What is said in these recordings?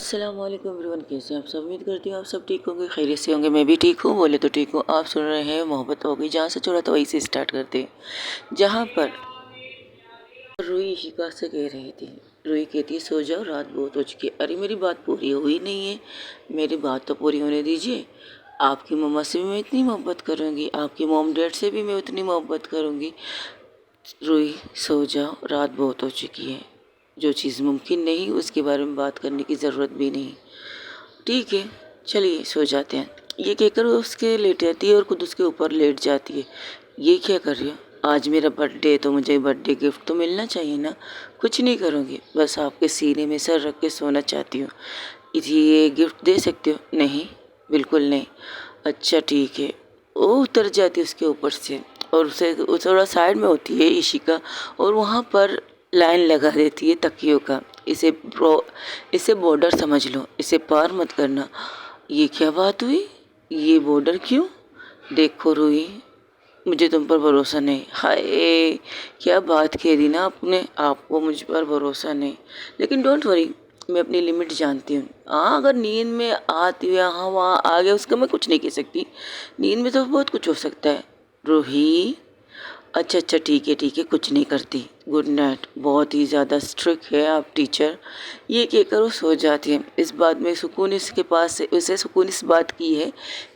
अस्सलाम वालेकुम एवरीवन, कैसे हैं आप सब। उम्मीद करती हूँ आप सब ठीक होंगे, खैरियत से होंगे। मैं भी ठीक हूँ, बोले तो ठीक हूँ। आप सुन रहे हैं मोहब्बत हो गई। जहाँ से छोड़ा तो वहीं से स्टार्ट करते हैं। जहाँ पर रूही इशिका से कह रही थी, रूही कहती है सो जाओ, रात बहुत हो चुकी है। अरे मेरी बात पूरी हुई नहीं है, मेरी बात तो पूरी होने दीजिए। आपकी मम्मा से भी मैं इतनी मोहब्बत करूँगी, आपकी मॉम डैड से भी मैं उतनी मोहब्बत करूँगी। रूही सो जाओ, रात बहुत हो चुकी है। जो चीज़ मुमकिन नहीं उसके बारे में बात करने की ज़रूरत भी नहीं। ठीक है, चलिए सो जाते हैं। ये कहकर वो उसके लेट जाती है और खुद उसके ऊपर लेट जाती है। ये क्या कर रही हो? आज मेरा बर्थडे है तो मुझे बर्थडे गिफ्ट तो मिलना चाहिए ना। कुछ नहीं करूँगी, बस आपके सीने में सर रख के सोना चाहती हूँ। ये गिफ्ट दे सकते हो? नहीं, बिल्कुल नहीं। अच्छा ठीक है। वो उतर जाती है उसके ऊपर से और उसे वो थोड़ा साइड में होती है इशिका, और वहाँ पर लाइन लगा देती है तकियों का। इसे बॉर्डर समझ लो, इसे पार मत करना। ये क्या बात हुई? ये बॉर्डर क्यों? देखो रूही, मुझे तुम पर भरोसा नहीं। हाय, क्या बात कह दी ना आपने, आपको मुझ पर भरोसा नहीं। लेकिन डोंट वरी, मैं अपनी लिमिट जानती हूँ। हाँ, अगर नींद में आती हुई यहाँ वहाँ आ गया उसका मैं कुछ नहीं कह सकती। नींद में तो बहुत कुछ हो सकता है। रूही, अच्छा अच्छा ठीक है, कुछ नहीं करती। Good night. बहुत ही ज़्यादा स्ट्रिक्ट है आप टीचर। ये कहकर वो सो जाती है। इस बात में सुकून इसके पास से उसे सुकून इस बात की है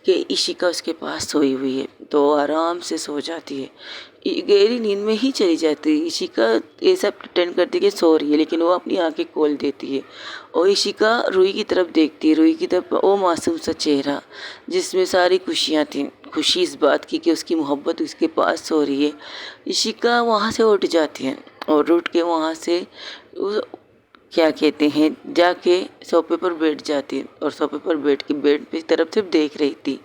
कि इशिका उसके पास सोई हुई है, तो आराम से सो जाती है। गहरी नींद में ही चली जाती है। इशिका ऐसा प्रिटेंड करती है कि सो रही है, लेकिन वो अपनी आंखें खोल देती है और इशिका रूही की तरफ देखती है। रूही की तरफ वो मासूम सा चेहरा जिसमें सारी खुशियाँ थीं। खुशी इस बात की कि उसकी मोहब्बत उसके पास सो रही है। इशिका वहाँ से उठ जाती है और उठ के वहाँ से क्या कहते हैं जाके सोफे पर बैठ जाती है और सोफे पर बैठ के बेड की तरफ से देख रही थी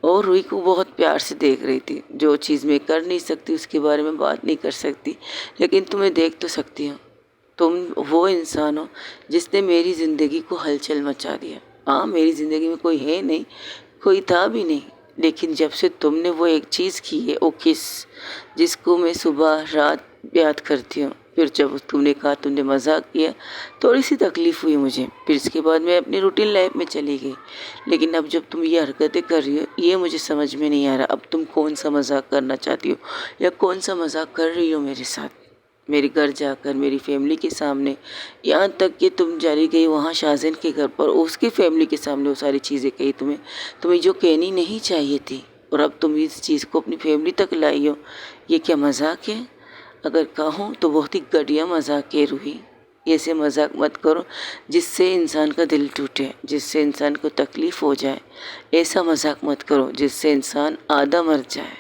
और रूही को बहुत प्यार से देख रही थी। जो चीज़ मैं कर नहीं सकती उसके बारे में बात नहीं कर सकती, लेकिन तुम्हें देख तो सकती हूँ। तुम वो इंसान हो जिसने मेरी ज़िंदगी को हलचल मचा दिया। हाँ, मेरी ज़िंदगी में कोई है नहीं, कोई था भी नहीं, लेकिन जब से तुमने वो एक चीज़ की है, वो किस जिसको मैं सुबह रात याद करती हूँ। फिर जब तुमने कहा, तुमने मजाक किया, थोड़ी सी तकलीफ़ हुई मुझे। फिर इसके बाद मैं अपनी रूटीन लाइफ में चली गई। लेकिन अब जब तुम ये हरकतें कर रही हो, ये मुझे समझ में नहीं आ रहा। अब तुम कौन सा मजाक करना चाहती हो या कौन सा मजाक कर रही हो मेरे साथ, मेरे घर जाकर, मेरी फैमिली के सामने। यहाँ तक कि तुम चली गई वहाँ शाहज़ैन के घर पर, उसकी फैमिली के सामने वो सारी चीज़ें कही तुम्हें जो कहनी नहीं चाहिए थी, और अब तुम इस चीज़ को अपनी फैमिली तक लाई हो। ये क्या मजाक है? अगर कहूँ तो बहुत ही घटिया मजाक है रूही। ऐसे मजाक मत करो जिससे इंसान का दिल टूटे, जिससे इंसान को तकलीफ़ हो जाए। ऐसा मजाक मत करो जिससे इंसान आधा मर जाए,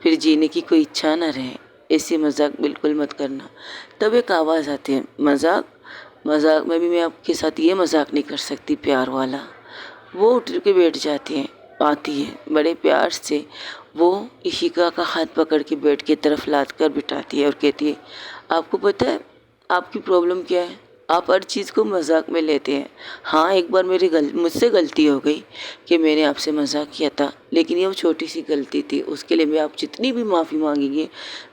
फिर जीने की कोई इच्छा न रहे। ऐसी मजाक बिल्कुल मत करना। तब एक आवाज़ आती है, मजाक मजाक में भी मैं आपके साथ ये मजाक नहीं कर सकती प्यार वाला। वो उठ के बैठ जाती है, आती है बड़े प्यार से। वो इशिका का हाथ पकड़ के बेड की तरफ लाद कर बिठाती है और कहती है, आपको पता है आपकी प्रॉब्लम क्या है? आप हर चीज़ को मजाक में लेते हैं। हाँ, एक बार मुझसे गलती हो गई कि मैंने आपसे मजाक किया था, लेकिन ये वो छोटी सी गलती थी। उसके लिए मैं आप जितनी भी माफ़ी मांगेंगे,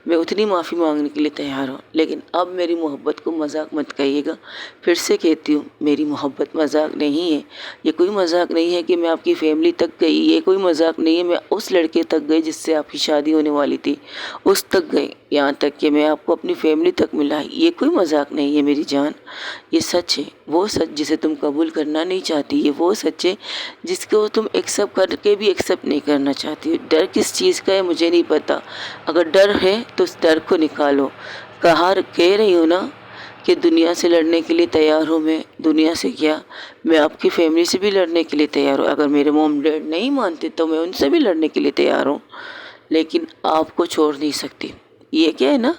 मैं उतनी माफ़ी मांगने के लिए तैयार हूँ। लेकिन अब मेरी मोहब्बत को मजाक मत कहिएगा। फिर से कहती हूँ, मेरी मोहब्बत मजाक नहीं है। ये कोई मजाक नहीं है कि मैं आपकी फैमिली तक गई, ये कोई मजाक नहीं है मैं उस लड़के तक गई जिससे आपकी शादी होने वाली थी, उस तक गई। यहाँ तक कि मैं आपको अपनी फैमिली तक मिला, ये कोई मजाक नहीं है मेरी जान। ये सच है, वो सच जिसे तुम कबूल करना नहीं चाहती, ये वो सच है जिसको तुम एक्सेप्ट करके भी एक्सेप्ट नहीं करना चाहती। डर किस चीज़ का है मुझे नहीं पता। अगर डर है तो उस डर को निकालो। कह रही हूँ ना कि दुनिया से लड़ने के लिए तैयार हूँ मैं। दुनिया से क्या, मैं आपकी फैमिली से भी लड़ने के लिए तैयार हूँ। अगर मेरे मॉम डैड नहीं मानते तो मैं उनसे भी लड़ने के लिए तैयार हूँ, लेकिन आपको छोड़ नहीं सकती। ये क्या है ना,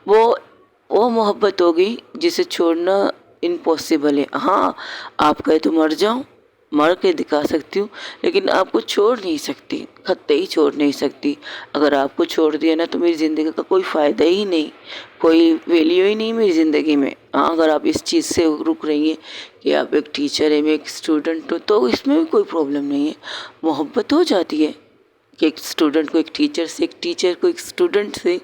वो मोहब्बत होगी जिसे छोड़ना इम्पॉसिबल है। हाँ, आप कहे तो मर जाऊँ, मर के दिखा सकती हूँ, लेकिन आपको छोड़ नहीं सकती, खत्ते ही छोड़ नहीं सकती। अगर आपको छोड़ दिया ना तो मेरी ज़िंदगी का कोई फ़ायदा ही नहीं, कोई वैल्यू ही नहीं मेरी ज़िंदगी में। हाँ, अगर आप इस चीज़ से रुक रही हैं कि आप एक टीचर है, मैं एक स्टूडेंट हूँ, तो इसमें भी कोई प्रॉब्लम नहीं है। मोहब्बत हो जाती है कि एक स्टूडेंट को एक टीचर से, एक टीचर को एक स्टूडेंट से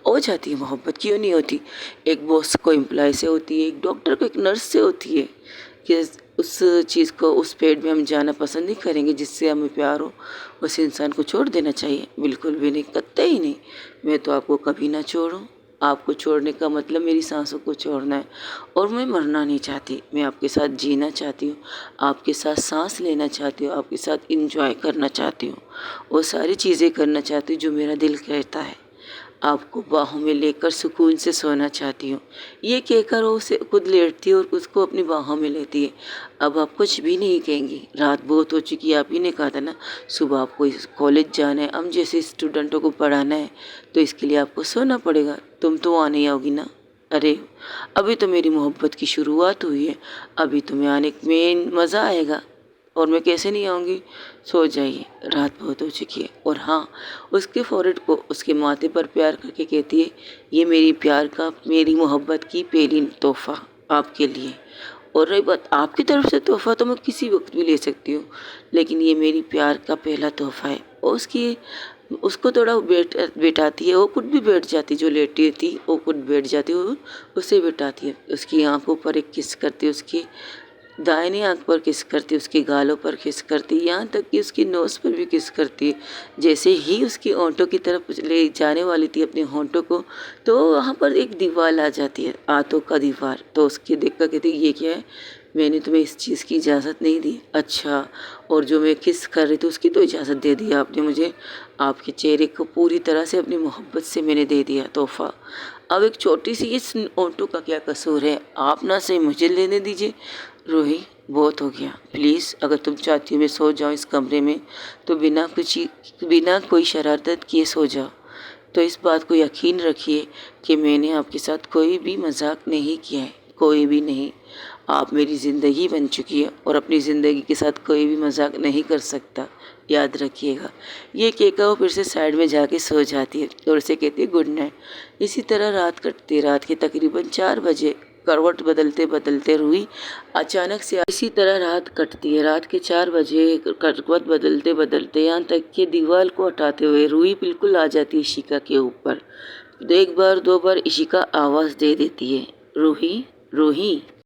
हो जाती है मोहब्बत, क्यों नहीं होती? एक बॉस को एम्प्लॉय से होती है, एक डॉक्टर को एक नर्स से होती है। कि اس چیز کو اس پیڑ میں ہم جانا پسند نہیں کریں گے جس سے ہمیں پیار ہو، اس انسان کو چھوڑ دینا چاہیے؟ بالکل بھی نہیں، قطعی نہیں۔ میں تو آپ کو کبھی نہ چھوڑوں۔ آپ کو چھوڑنے کا مطلب میری سانسوں کو چھوڑنا ہے، اور میں مرنا نہیں چاہتی، میں آپ کے ساتھ جینا چاہتی ہوں، آپ کے ساتھ سانس لینا چاہتی ہوں، آپ کے ساتھ انجوائے کرنا چاہتی ہوں، وہ ساری چیزیں کرنا چاہتی ہوں جو میرا دل کہتا ہے۔ آپ کو باہوں میں لے کر سکون سے سونا چاہتی ہوں، یہ کہہ کر وہ اسے خود لیٹتی ہے اور اس کو اپنی باہوں میں لیتی ہے۔ اب آپ کچھ بھی نہیں کہیں گی، رات بہت ہو چکی ہے، آپ ہی نے کہا تھا نا صبح آپ کو کالج جانا ہے، ہم جیسے اسٹوڈنٹوں کو پڑھانا ہے، تو اس کے لیے آپ کو سونا پڑے گا۔ تم تو وہاں نہیں آؤ گی نا؟ ارے ابھی تو میری محبت کی شروعات ہوئی ہے، ابھی تمہیں آنے میں مزہ آئے گا، اور میں کیسے نہیں آؤں گی؟ سو جائیے، رات بہت ہو چکی ہے۔ اور ہاں، اس کے فورہیڈ کو اس کے ماتھے پر پیار کر کے کہتی ہے، یہ میری پیار کا، میری محبت کی پہلی تحفہ آپ کے لیے۔ اور رہی بات آپ کی طرف سے تحفہ، تو میں کسی وقت بھی لے سکتی ہوں، لیکن یہ میری پیار کا پہلا تحفہ ہے۔ اور اس کو تھوڑا بیٹھاتی ہے، وہ خود بھی بیٹھ جاتی، جو لیٹی تھی وہ خود بیٹھ جاتی، وہ اسے بیٹھاتی ہے، اس کی آنکھوں پر ایک کس کرتی، اس کی دائنی آنکھ پر کس کرتی، اس کے گالوں پر کس کرتی، یہاں تک کہ اس کی نوز پر بھی کس کرتی۔ جیسے ہی اس کی ہونٹوں کی طرف لے جانے والی تھی اپنے ہونٹوں کو، تو وہاں پر ایک دیوار آ جاتی ہے، آنتوں کا دیوار۔ تو اس کی دیکھ کر کہتی ہے، یہ کیا ہے؟ میں نے تمہیں اس چیز کی اجازت نہیں دی۔ اچھا، اور جو میں کس کر رہی تھی اس کی تو اجازت دے دی آپ نے مجھے؟ آپ کے چہرے کو پوری طرح سے اپنی محبت سے میں نے دے دیا تحفہ۔ اب ایک چھوٹی سی اس ہونٹوں کا کیا قصور ہے؟ آپ نہ صحیح مجھے لینے دیجیے۔ روحی بہت ہو گیا، پلیز اگر تم چاہتی ہو میں سو جاؤں اس کمرے میں، تو بنا کوئی شرارت کیے سو جاؤ۔ تو اس بات کو یقین رکھیے کہ میں نے آپ کے ساتھ کوئی بھی مذاق نہیں کیا ہے، کوئی بھی نہیں۔ آپ میری زندگی بن چکی ہے، اور اپنی زندگی کے ساتھ کوئی بھی مذاق نہیں کر سکتا، یاد رکھیے گا۔ یہ کہہ کر وہ پھر سے سائڈ میں جا کے سو جاتی ہے، اور اسے کہتی ہے گڈ نائٹ۔ اسی طرح رات کٹتی، رات کے تقریباً 4 بجے کروٹ بدلتے بدلتے روحی اچانک سے اسی طرح رات کٹتی ہے، رات کے 4 بجے کروٹ بدلتے بدلتے یہاں تک کہ دیوار کو ہٹاتے ہوئے روحی بالکل آ جاتی ہے عشیقہ کے اوپر۔ ایک بار دو بار عشیقہ آواز دے دیتی ہے، روحی روحی۔